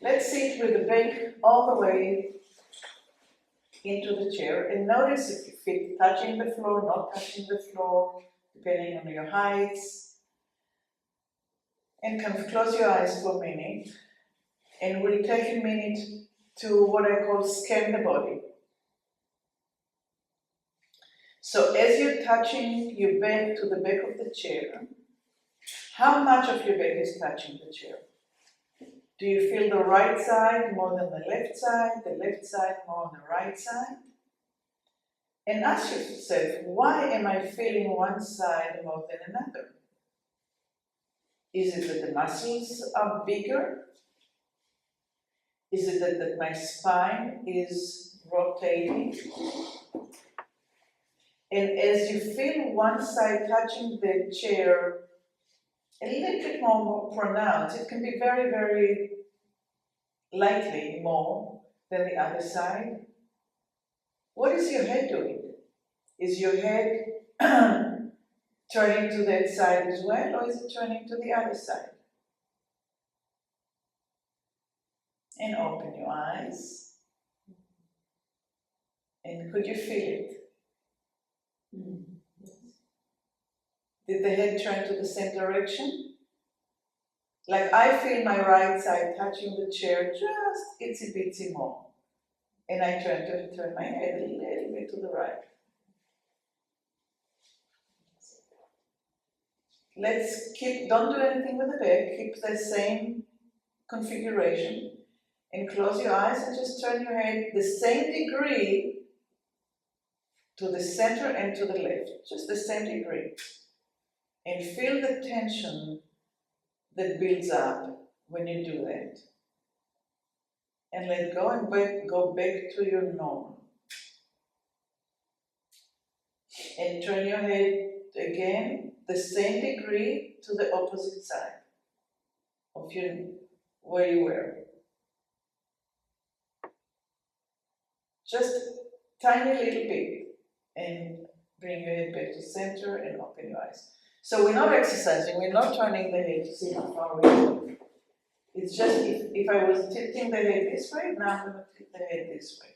Let's sit with the back all the way into the chair and notice if your feet touching the floor, not touching the floor, depending on your heights. And kind of close your eyes for a minute, and we'll take a minute to what I call scan the body. So as you're touching your back to the back of the chair, how much of your back is touching the chair? Do you feel the right side more than the left side more than the right side? And ask yourself, why am I feeling one side more than another? Is it that the muscles are bigger? Is it that my spine is rotating? And as you feel one side touching the chair a little bit more pronounced, it can be very, very lightly more than the other side. What is your head doing? Is your head turning to that side as well, or is it turning to the other side? And open your eyes. And could you feel it? Did the head turn to the same direction? Like I feel my right side touching the chair just itsy bitsy more. And I turn my head a little bit to the right. Let's don't do anything with the back, keep the same configuration. And close your eyes and just turn your head the same degree to the center and to the left, just the same degree. And feel the tension that builds up when you do that. And let go and go back to your normal. And turn your head again the same degree to the opposite side of where you were. Just tiny little bit, and bring your head back to center and open your eyes. So we're not exercising, we're not turning the head to see how far we go. It's just if I was tilting the head this way, now I'm going to tilt the head this way.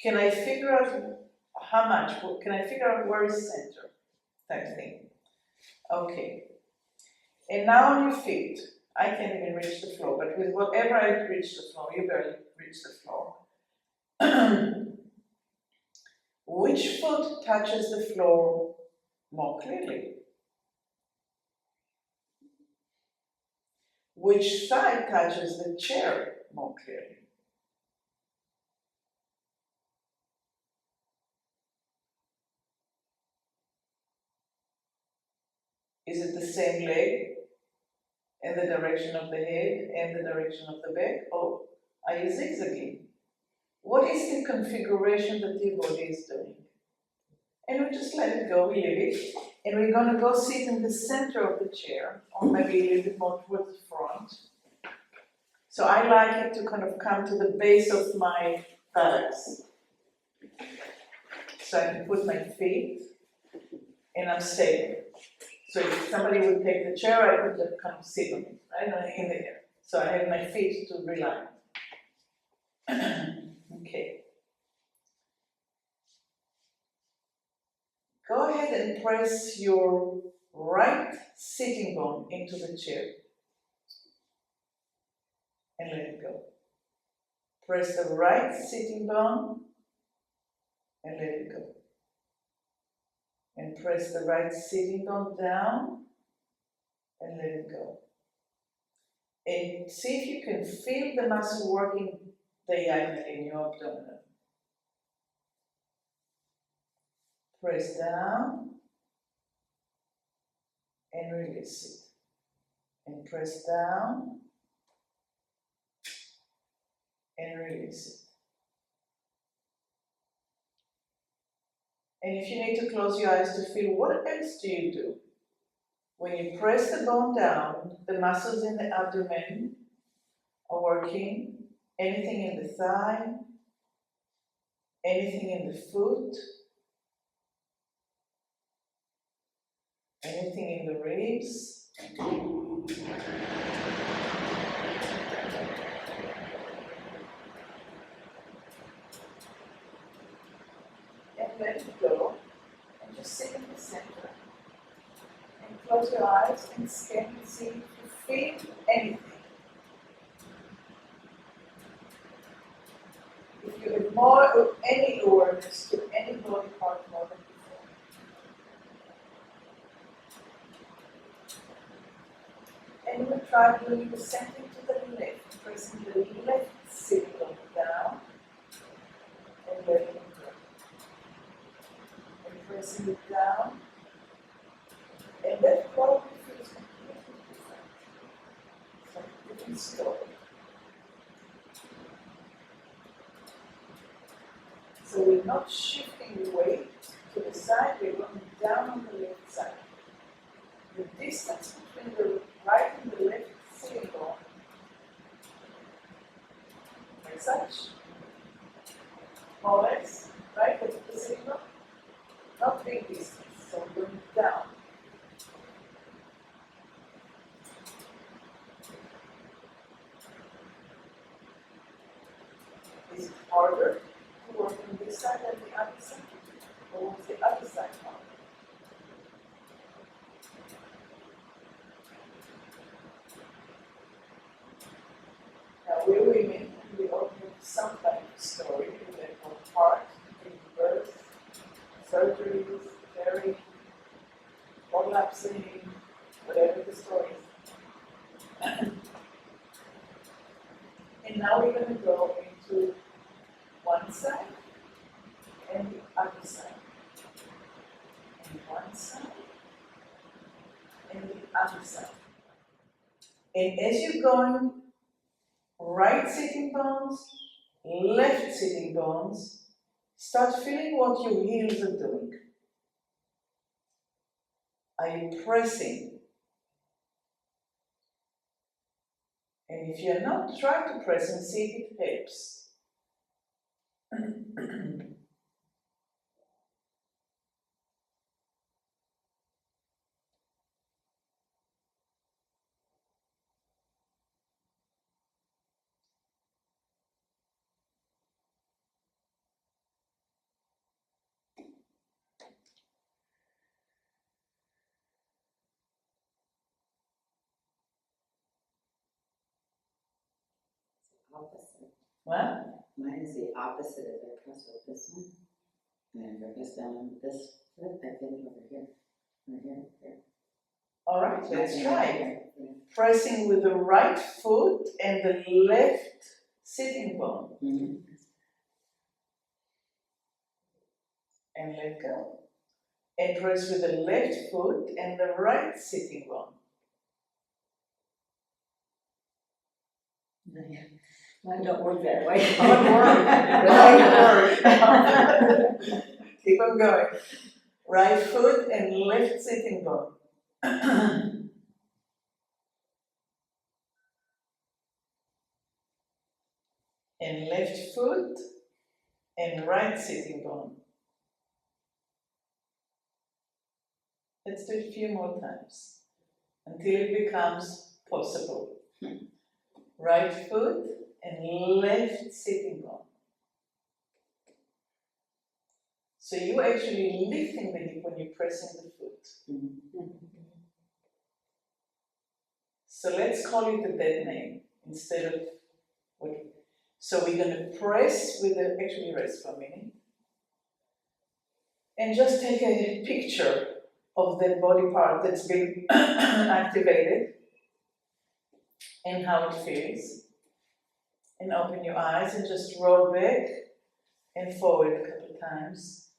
Can I figure out how much? Can I figure out where is center? Type thing. Okay. And now on your feet, I can't even reach the floor, but with whatever I reach the floor, you barely reach the floor. Which foot touches the floor more clearly? Which side touches the chair more clearly? Is it the same leg in the direction of the head and the direction of the back? Or are you zigzagging? What is the configuration that your body is doing? And we just let it go, we leave it. And we're going to go sit in the center of the chair, or maybe a little bit more towards the front. So I like it to kind of come to the base of my buttocks. So I can put my feet, and I'm stable. So if somebody would take the chair, I could just kind of sit on it, right, in the air. So I have my feet to rely on. Okay. Go ahead and press your right sitting bone into the chair. And let it go. Press the right sitting bone and let it go. And press the right sitting bone down and let it go. And see if you can feel the muscle working diagonally in your abdomen. Press down and release it. And press down and release it. And if you need to close your eyes to feel, what else do you do? When you press the bone down, the muscles in the abdomen are working. Anything in the thigh, anything in the foot, anything in the ribs. close your eyes and scan and see if you feel anything. If you have more of any awareness to any body part more than before. And we'll try doing the same thing to the left, pressing the left sitting bone down and letting it go. And pressing it down, and that probably feels completely different. It's like a different story. So we're not shifting the weight to the side, we're going down on the left side. The distance between the right and the left sitting bone, like such, more or less, right? The sitting bone, not big distance, so we're going down. Is it harder to work on this side than the other side? Or was the other side harder? Now we're women and we all have some kind of story with their own heart, giving birth, surgeries, very overlapsing, whatever the story is. And now we're going to go into one side and the other side. And one side and the other side. And as you're going right sitting bones, left sitting bones, start feeling what your heels are doing. Are you pressing? And if you're not, try to press and see if it helps. Opposite. What? Mine is the opposite of the press with this one. And if I press down on this foot, I feel it over here. Over here, here. All right, let's try it. Yeah. Pressing with the right foot and the left sitting bone. Mm-hmm. And let go. And press with the left foot and the right sitting bone. Mine don't work that way. Don't worry. Keep on going. Right foot and left sitting bone. And left foot and right sitting bone. Let's do it a few more times until it becomes possible. Right foot and left sitting bone. So you're actually lifting the hip when you're pressing the foot. Mm-hmm. So let's call it a dead name instead of what. So we're going to press with the, actually rest for a minute. And just take a picture of that body part that's been activated and how it feels. And open your eyes and just roll back and forward a couple of times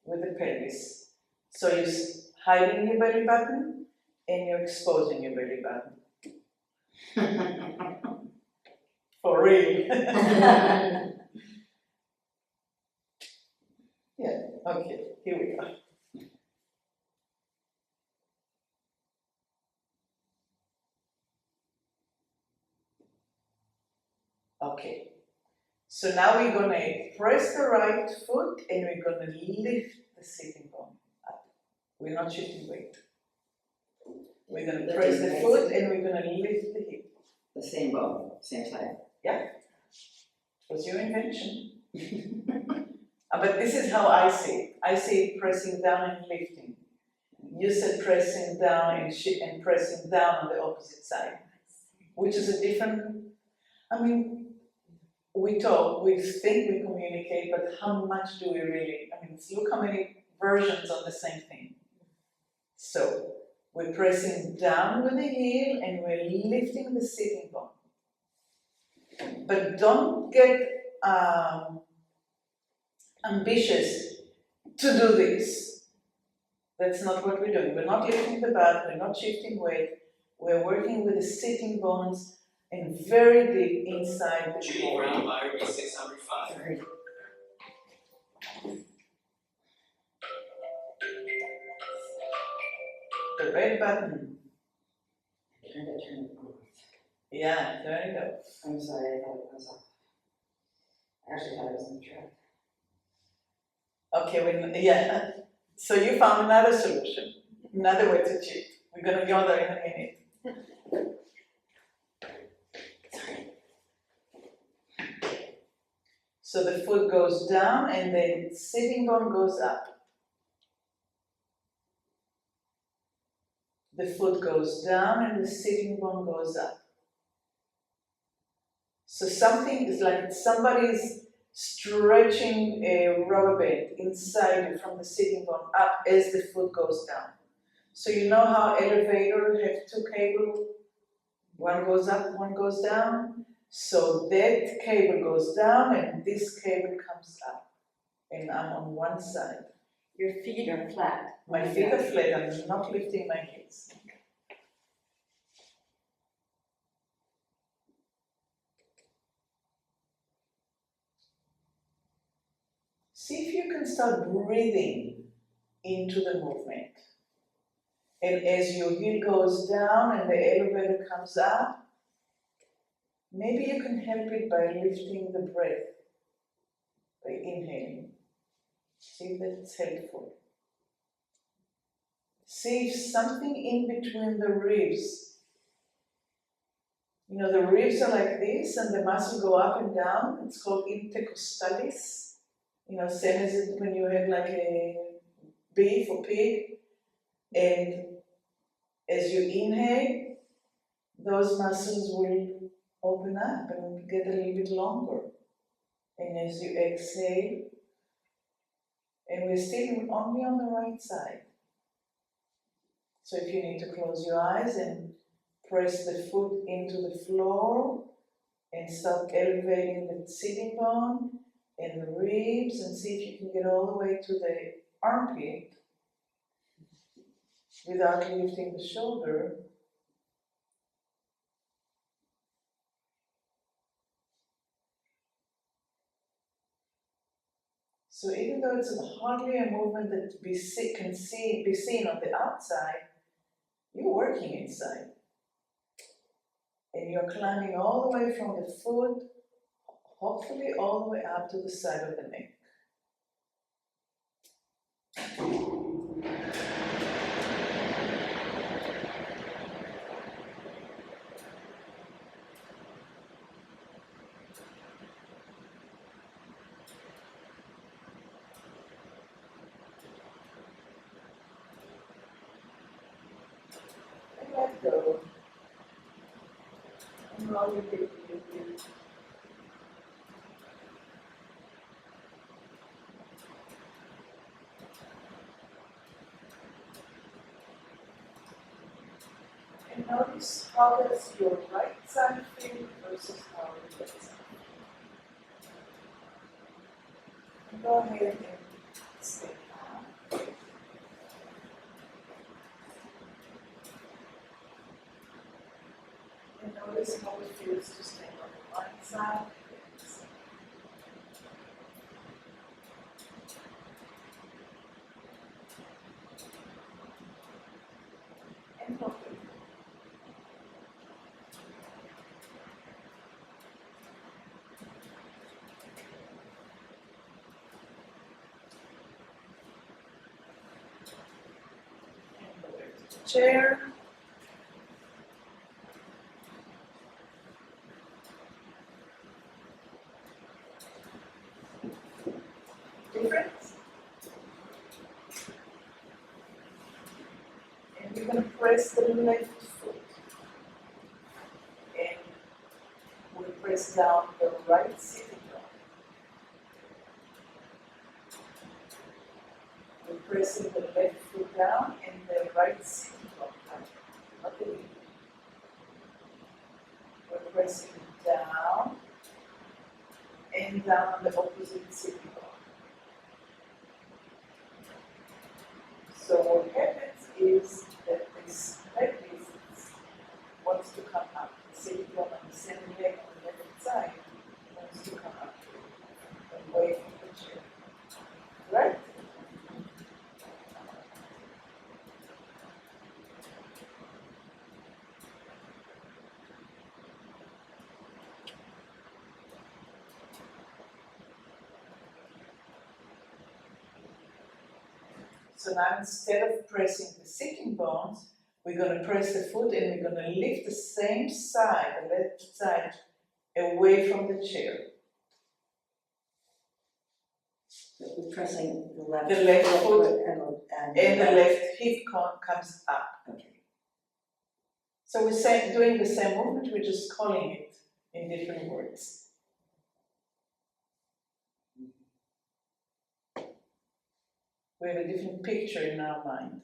with the pelvis. So you're hiding your belly button and you're exposing your belly button. For real. Yeah, okay, here we go. Okay, so now we're going to press the right foot and we're going to lift the sitting bone up. We're not shifting weight. We're going to press the foot and we're going to lift the hip. The same bone, same side. Yeah, it was your invention. But this is how I see it. I see it pressing down and lifting. You said pressing down and pressing down on the opposite side, which is a different, I mean, we talk, we think, we communicate, but how much do we really, I mean, look how many versions of the same thing. So, we're pressing down with the heel and we're lifting the sitting bone. But don't get ambitious to do this. That's not what we're doing. We're not lifting the butt, we're not shifting weight. We're working with the sitting bones and very deep inside the Judy Brown, buyer B605. Sorry. The red button. Trying to turn it off. Yeah, there you go. I'm sorry, I thought it was off. I actually thought it was on the track. Okay, yeah. So you found another solution, another way to cheat. We're gonna go there in a minute. So the foot goes down and the sitting bone goes up. The foot goes down and the sitting bone goes up. So something is like somebody's stretching a rubber band inside from the sitting bone up as the foot goes down. So you know how elevators have two cables, one goes up, one goes down? So that cable goes down and this cable comes up. And I'm on one side. Your feet are flat. My feet are flat, I'm not lifting my hips. See if you can start breathing into the movement. And as your heel goes down and the elevator comes up, maybe you can help it by lifting the breath, by inhaling. See if that's helpful. See if something in between the ribs, you know, the ribs are like this and the muscles go up and down. It's called intercostalis. You know, same as it when you have like a beef or pig. And as you inhale, those muscles will open up and get a little bit longer. And as you exhale, and we're still only on the right side. So if you need to close your eyes and press the foot into the floor and start elevating the sitting bone and the ribs and see if you can get all the way to the armpit without lifting the shoulder. So even though it's hardly a movement that can be seen on the outside, you're working inside. And you're climbing all the way from the foot, hopefully all the way up to the side of the neck. And let go. And roll your feet. And notice how does your right side feel versus how your left side. And go ahead and stay down. And notice how it feels to stand on the right side. And open. And go back to the chair. Different? we're gonna press the left foot. And we press down the right sitting bone. We're pressing the left foot down and the right sitting bone up. Not the knee. We're pressing down and down on the opposite sitting bone. So what happens is that this leg wants to come up. The sitting bone on the same leg on the left side wants to come up away from the chair. Right? So now instead of pressing the sitting bones, we're going to press the foot and we're going to lift the same side, the left side, away from the chair. We're pressing the left. The left foot and and the left hip comes up. Okay. So we're doing the same movement, we're just calling it in different words. We have a different picture in our mind.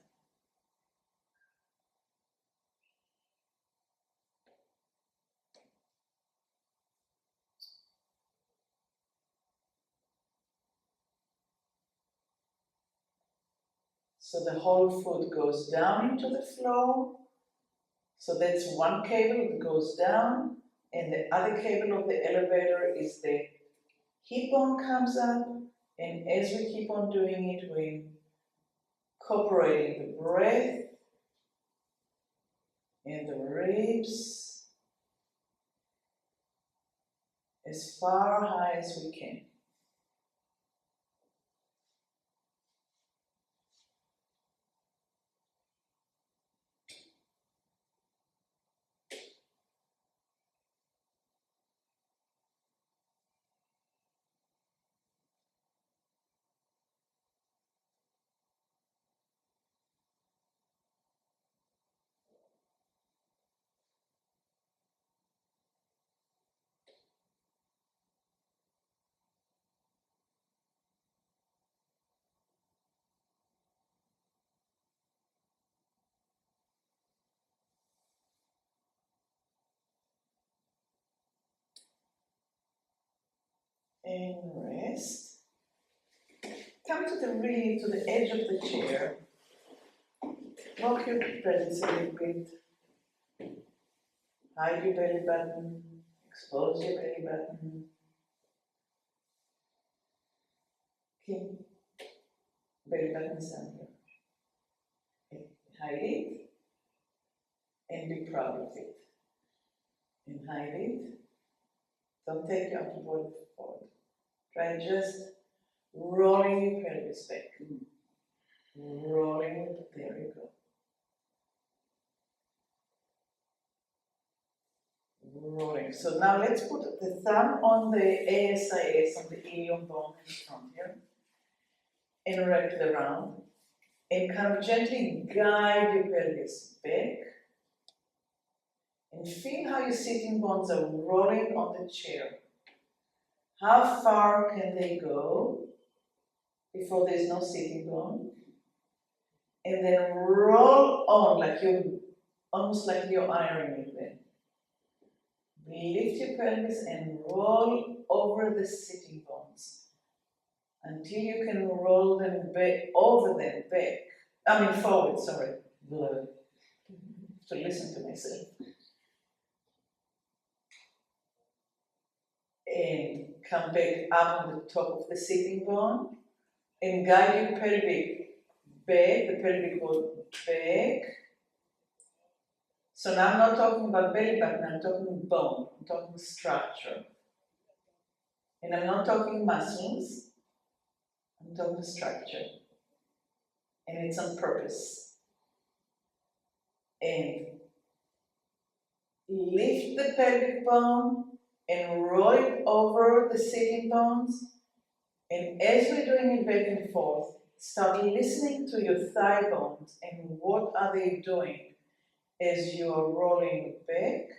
So the whole foot goes down into the floor. So that's one cable that goes down, and the other cable of the elevator is the hip bone comes up, and as we keep on doing it, we're incorporating the breath and the ribs as far high as we can. And rest. Come to the edge of the chair. Rock your pelvis a little bit. Hide your belly button. Expose your belly button. Keep belly buttons down here. Hide it and be proud of it. And hide it. Don't take your upper body forward. Try just rolling your pelvis back. Rolling it, there you go. Rolling. So now let's put the thumb on the ASIS, on the ilium bone in front here, and wrap it around, and kind of gently guide your pelvis back, and feel how your sitting bones are rolling on the chair. How far can they go before there's no sitting bone? And then roll on like almost like you're ironing them. Lift your pelvis and roll over the sitting bones until you can roll them back, forward, sorry. To listen to myself. And come back up on the top of the sitting bone and guide your pelvic back, the pelvic bone back. So now I'm not talking about belly button, I'm talking bone, I'm talking structure. And I'm not talking muscles, I'm talking structure. And it's on purpose. And lift the pelvic bone and roll it over the sitting bones. And as we're doing it back and forth, start listening to your thigh bones and what are they doing as you are rolling back.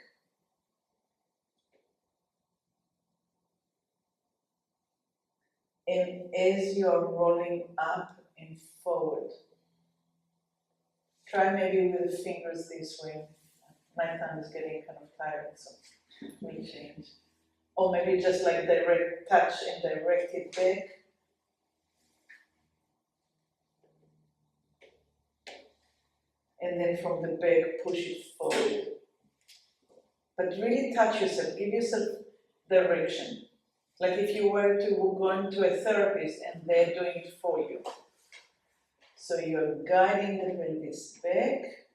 And as you are rolling up and forward. Try maybe with the fingers this way. My thumb is getting kind of tired, so we'll change. Or maybe just like direct touch and direct it back. And then from the back, push it forward. But really touch yourself, give yourself direction. Like if you were to go into a therapist and they're doing it for you. So you're guiding the pelvis back.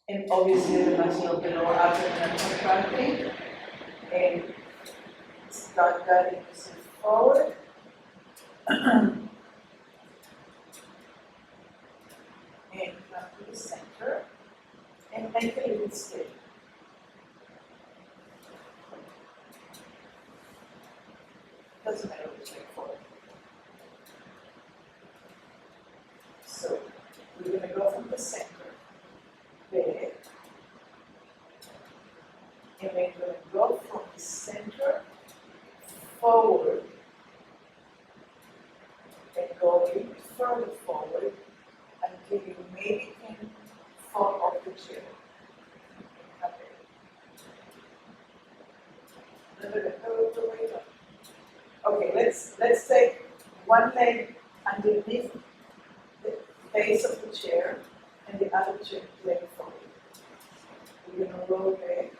And obviously the muscle of the lower abdomen are contracting. And start guiding yourself forward. And come to the center. And make a little step. Doesn't matter which way forward. So we're going to go from the center, back, and we're going to go from the center forward, and go a little bit further forward until you maybe can fall off the chair. Okay, let's take one leg underneath the base of the chair and the other leg forward. We're going to roll back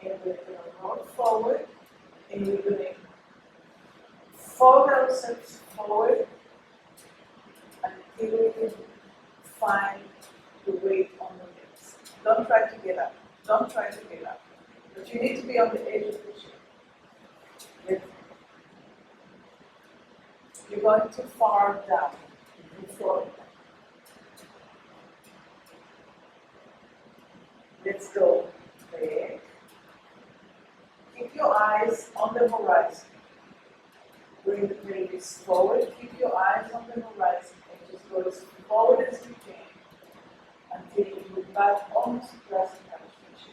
and we're going to roll forward and we're going to fold ourselves forward until we can find the weight on the legs. Don't try to get up. Don't try to get up. But you need to be on the edge of the chair. You're going too far down. Let's go back. Keep your eyes on the horizon. Bring the pelvis forward. Keep your eyes on the horizon and just go as forward as you can until you move back onto grass couch.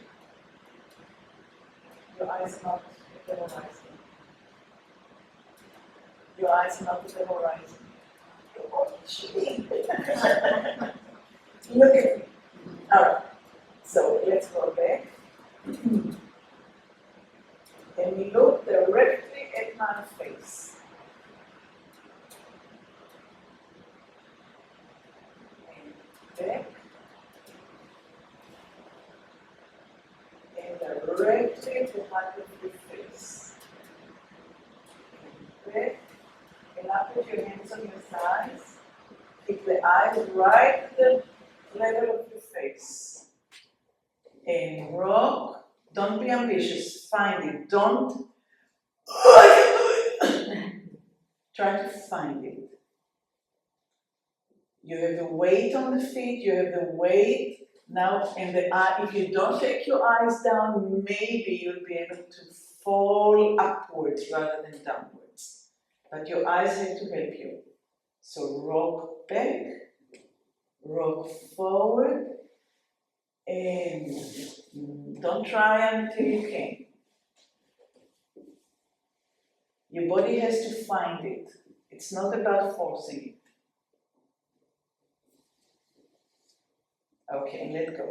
Your eyes not at the horizon. Your eyes not at the horizon. You're cheating. Look at me. Alright. So let's go back. And we look directly at my face. And back. And directly behind your face. And back. And now put your hands on your thighs. Keep the eyes right at the level of your face. And rock. Don't be ambitious. Find it. Don't. Try to find it. You have the weight on the feet. You have the weight now in the eye. If you don't take your eyes down, maybe you'll be able to fall upwards rather than downwards. But your eyes have to help you. So rock back, rock forward, and don't try until you can. Your body has to find it. It's not about forcing it. Okay, and let go.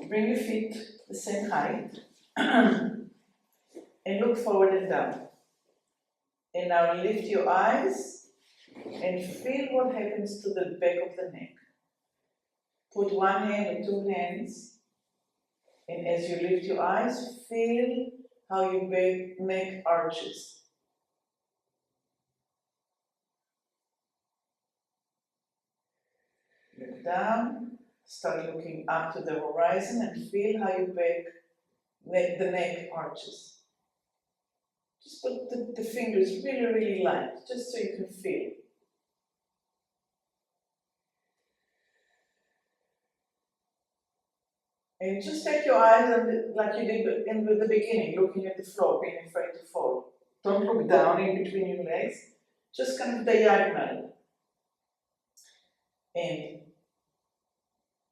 Bring your feet the same height. And look forward and down. And now lift your eyes and feel what happens to the back of the neck. Put one hand or two hands, and as you lift your eyes, feel how your neck arches. Look down, start looking up to the horizon and feel how your the neck arches. Just put the fingers really, really light, just so you can feel. And just take your eyes on the, like you did in the beginning, looking at the floor, being afraid to fall. Don't look down in between your legs, just kind of diagonal. And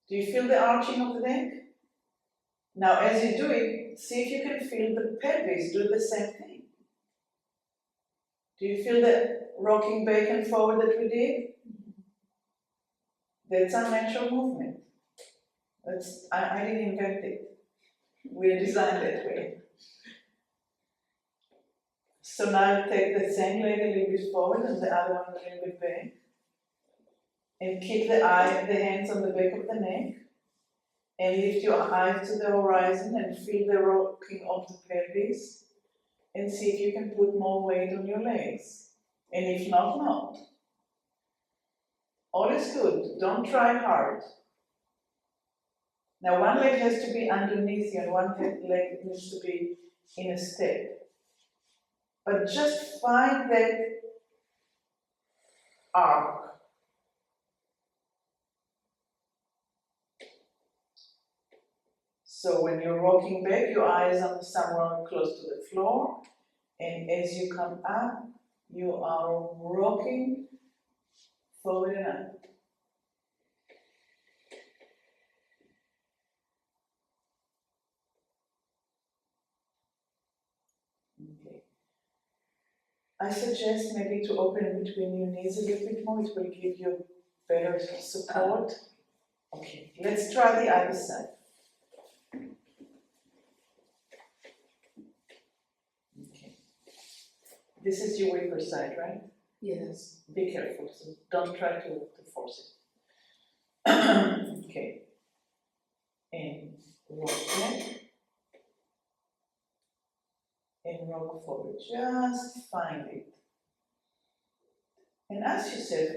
do you feel the arching of the neck? Now, as you do it, see if you can feel the pelvis do the same thing. Do you feel the rocking back and forward that we did? That's a natural movement. I didn't invent it. We're designed that way. So now take the same leg a little bit forward and the other one a little bit back. And keep the hands on the back of the neck. And lift your eyes to the horizon and feel the rocking of the pelvis. And see if you can put more weight on your legs. And if not, not. All is good. Don't try hard. Now one leg has to be underneath you and one leg needs to be in a step. But just find that arc. So when you're rocking back, your eyes are somewhere close to the floor. And as you come up, you are rocking forward and up. Okay. I suggest maybe to open between your knees a little bit more. It will give you better support. Okay, let's try the other side. Okay. This is your weaker side, right? Yes. Be careful, so don't try to force it. Okay. And rock back. And rock forward. Just find it. And ask yourself,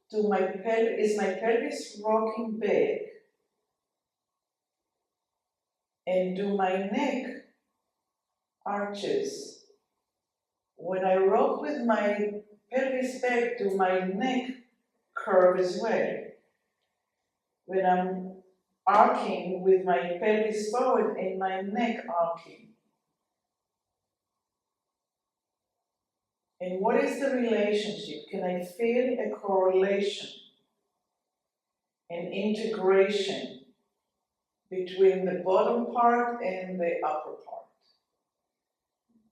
is my pelvis rocking back? And do my neck arches? When I rock with my pelvis back, do my neck curve as well? When I'm arcing with my pelvis forward and my neck arcing. And what is the relationship? Can I feel a correlation, an integration between the bottom part and the upper part?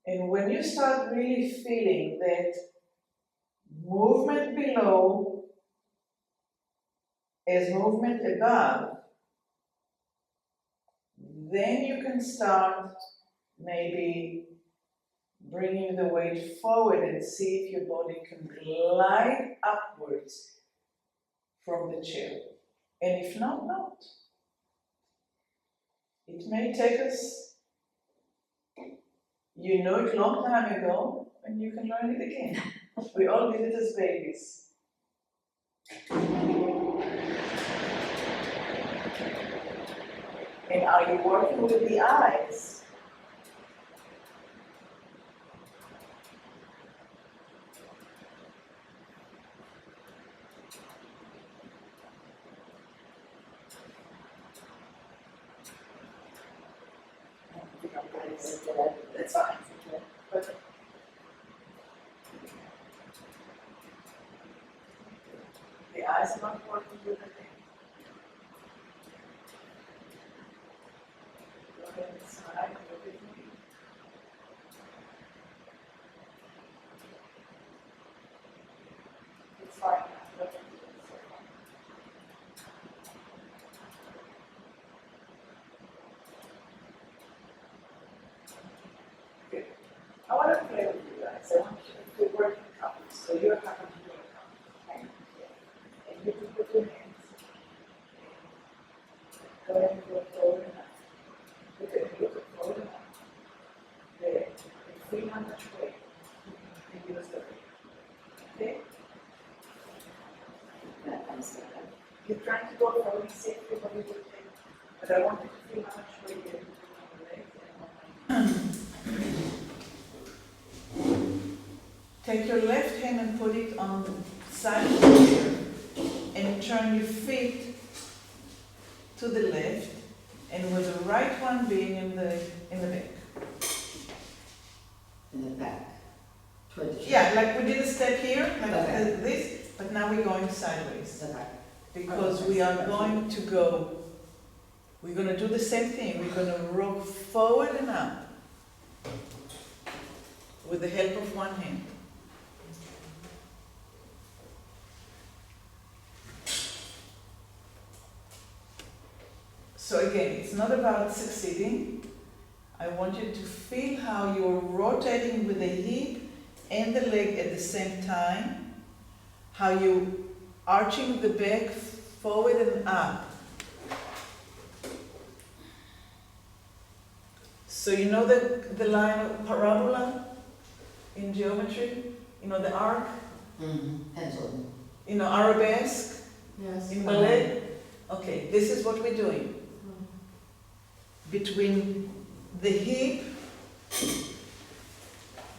And when you start really feeling that movement below as movement above, then you can start maybe bringing the weight forward and see if your body can glide upwards from the chair. And if not, not. It may take us, you know it long time ago, and you can learn it again. We all did it as babies. And are you working with the eyes? That's fine. But the eyes are not working with the thing. Go ahead and smile, look at me. It's fine. Look at me. It's so fine. Good. I want to play with you guys. I want you to work in couples. So you're happy to do a couple. Okay? And you can put your hands. Go ahead and go forward and up. Look at me, look forward and up. There. And feel how much weight you can use the weight. Okay? I'm sorry. You're trying to go forward, see if your body will take. But I want you to feel how much weight you're putting on the legs and on my hands. Take your left hand and put it on the side of the chair and turn your feet to the left and with the right one being in the back. In the back, toward the chair. Yeah, like we did a step here, like Okay. this, but now we're going sideways. Okay. Because we are going to go, we're gonna do the same thing, we're gonna rock forward and up with the help of one hand. So again, it's not about succeeding. I want you to feel how you're rotating with the hip and the leg at the same time, how you arching the back forward and up. So you know the line of parabola in geometry? You know the arc? Pendulum. You know arabesque Yes. in ballet? Okay, this is what we're doing. Between the hip,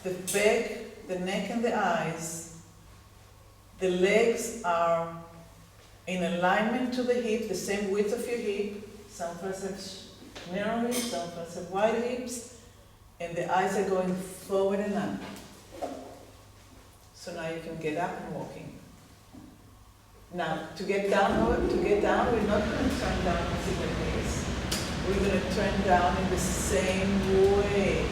the back, the neck and the eyes, the legs are in alignment to the hip, the same width of your hip. Some of us have narrow hips, some of us have wide hips, and the eyes are going forward and up. So now you can get up and walking. Now, to get down, we're not going to turn down in single pace. We're going to turn down in the same way.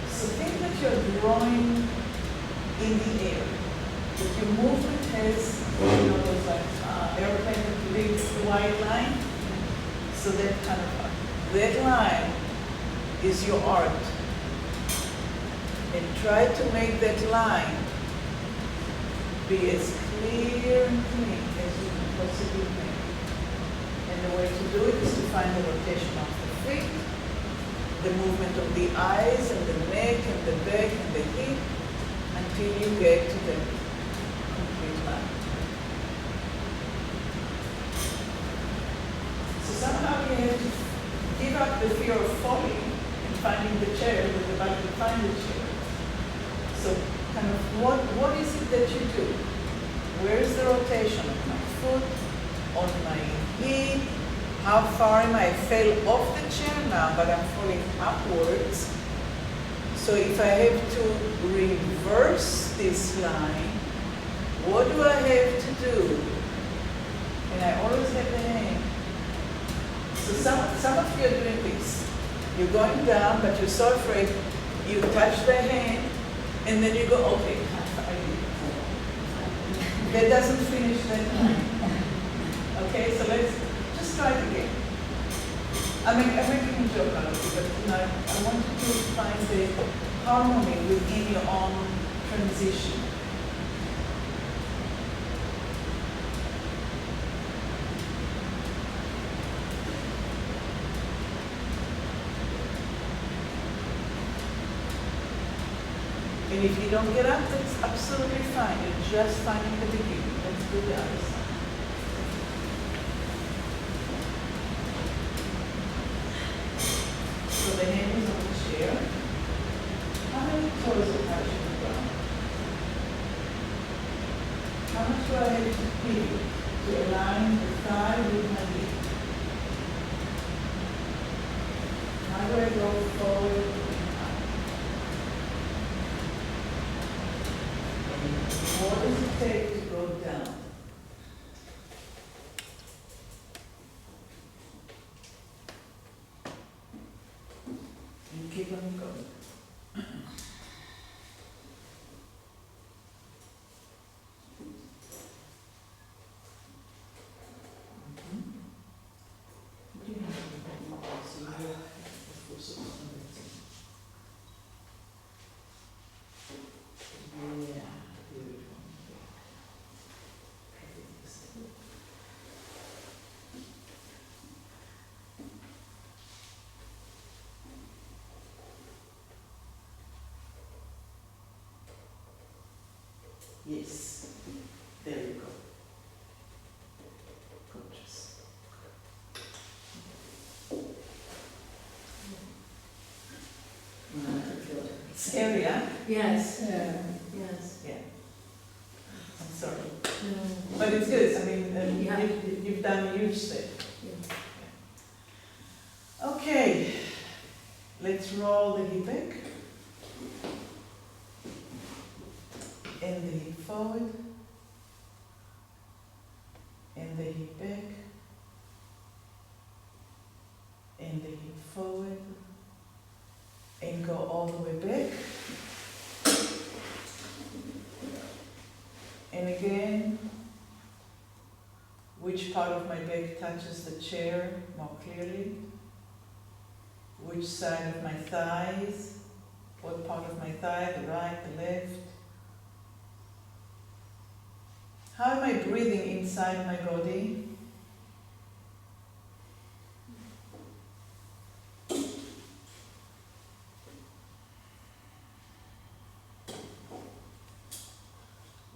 So think that you're drawing in the air. That your movement has, you know, those like airplane with the big white line. So that line is your art. And try to make that line be as clear and clean as you can possibly make. And the way to do it is to find the rotation of the feet, the movement of the eyes and the neck and the back and the hip until you get to the complete line. So somehow you have to give up the fear of falling and finding the chair with the back to find the chair. So kind of what is it that you do? Where is the rotation of my foot, on my hip? How far am I? I fell off the chair now, but I'm falling upwards. So if I have to reverse this line, what do I have to do? And I always have the hand. So some of you are doing this. You're going down, but you're so afraid. You touch the hand, and then you go, okay, I did it. That doesn't finish that line. Okay, so let's just try it again. I mean, everything is joke out of it, but tonight I want you to find the harmony within your own transition. And if you don't get up, that's absolutely fine. You're just finding the beginning. Let's do the other side. So the hand is on the chair. How many toes are touching the ground? How much do I have to pivot to align the thigh with my hip? How do I go forward and up? What does it take to go down? And keep on going. Yes, there you go. Gorgeous. Scary, huh? Yes, yes. Yeah. I'm sorry. But it's good, I mean, Yeah. you've done a huge step. Okay, let's roll the hip back. And the hip forward. And the hip back. And the hip forward. And go all the way back. And again, which part of my back touches the chair more clearly? Which side of my thighs? What part of my thigh? The right, the left? How am I breathing inside my body?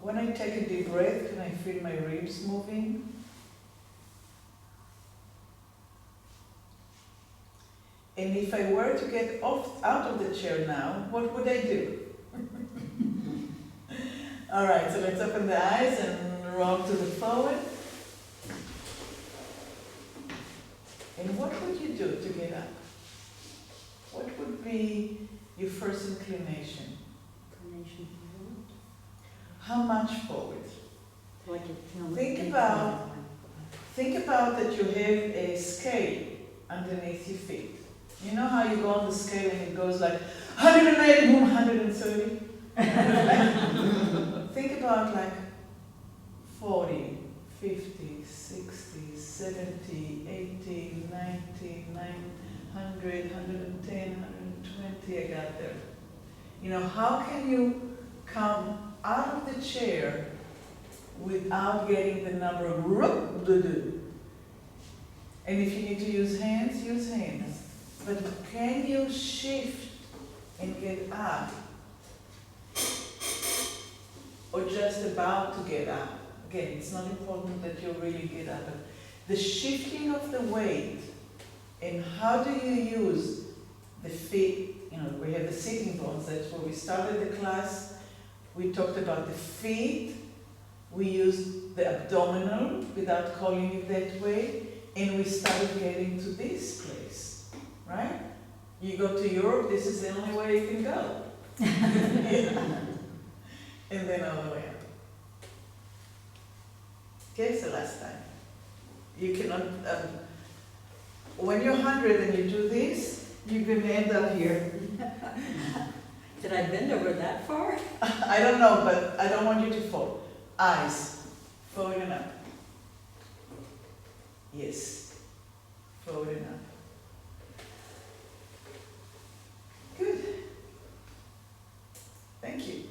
When I take a deep breath, can I feel my ribs moving? And if I were to get out of the chair now, what would I do? All right, so let's open the eyes and roll to the forward. And what would you do to get up? What would be your first inclination? Inclination forward. How much forward? Like it, you know, Think like- about- Think about that you have a scale underneath your feet. You know how you go on the scale and it goes like 180, 130? Think about like 40, 50, 60, 70, 80, 90, 100, 110, 120, I got there. You know, how can you come out of the chair without getting the number of and if you need to use hands, use hands. But can you shift and get up? Or just about to get up? Again, it's not important that you really get up. But the shifting of the weight and how do you use the feet? You know, we have the sitting bones, that's where we started the class. We talked about the feet. We used the abdominal without calling it that way. And we started getting to this place, right? You go to Europe, this is the only way you can go. Yeah. And then all the way up. Okay, it's the last time. You cannot, when you're 100 and you do this, you're going to end up here. Did I bend over that far? I don't know, but I don't want you to fall. Eyes, forward and up. Yes, forward and up. Good. Thank you.